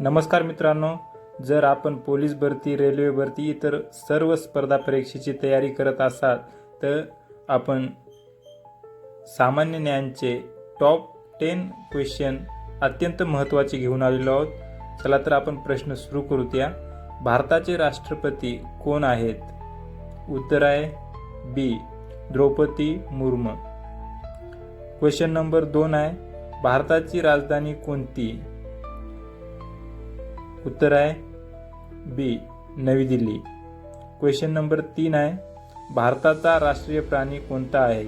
नमस्कार मित्रांनो, जर आपण पोलीस भरती, रेल्वे भरती इतर सर्व स्पर्धा परीक्षेची तयारी करत असाल तर आपण सामान्य ज्ञानचे टॉप 10 क्वेश्चन अत्यंत महत्त्वाचे घेऊन आलेलो आहोत। चला तर आपण प्रश्न सुरू करूया। भारताचे राष्ट्रपती कोण आहेत? उत्तर आहे बी द्रौपदी मुर्मू। क्वेश्चन नंबर 2 आहे, भारताची राजधानी कोणती? उत्तर आहे बी नवी दिल्ली। क्वेश्चन नंबर 3 आहे, भारताचा राष्ट्रीय प्राणी कोणता आहे?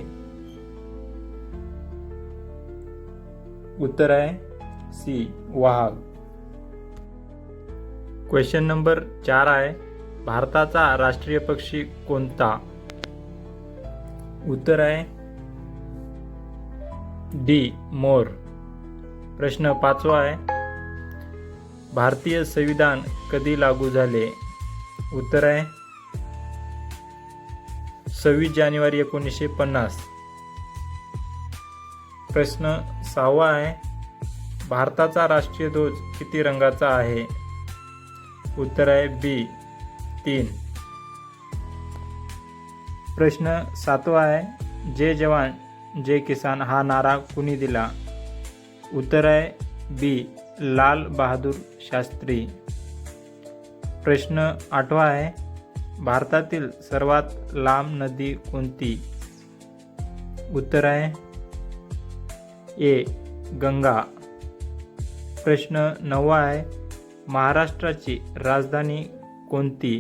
उत्तर आहे सी वाघ। क्वेश्चन नंबर 4 आहे, भारताचा राष्ट्रीय पक्षी कोणता? उत्तर आहे डी मोर। प्रश्न 5 आहे, भारतीय संविधान कधी लागू झाले? उत्तर आहे 26 जानेवारी 1950। प्रश्न 6 आहे, भारताचा राष्ट्रीय ध्वज किती रंगाचा आहे? उत्तर आहे बी 3। प्रश्न 7 आहे, जय जवान जय किसान हा नारा कुणी दिला? उत्तर आहे बी लाल बहादूर शास्त्री। प्रश्न 8 आहे, भारतातील सर्वात लांब नदी कोणती? उत्तर आहे ए गंगा। प्रश्न 9 आहे, महाराष्ट्राची राजधानी कोणती?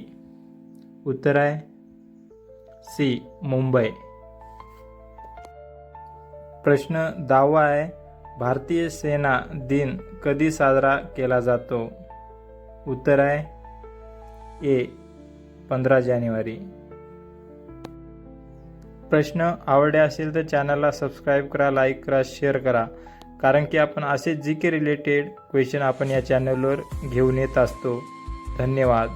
उत्तर आहे सी मुंबई। प्रश्न 10 आहे, भारतीय सेना दिन कधी साजरा केला जातो? उत्तर आहे ए 15 जानेवारी। प्रश्न आवडले असेल तर चॅनलला सबस्क्राईब करा, लाईक करा, शेअर करा, कारण की आपण असे जी के रिलेटेड क्वेश्चन आपण या चॅनलवर घेऊन येत असतो। धन्यवाद।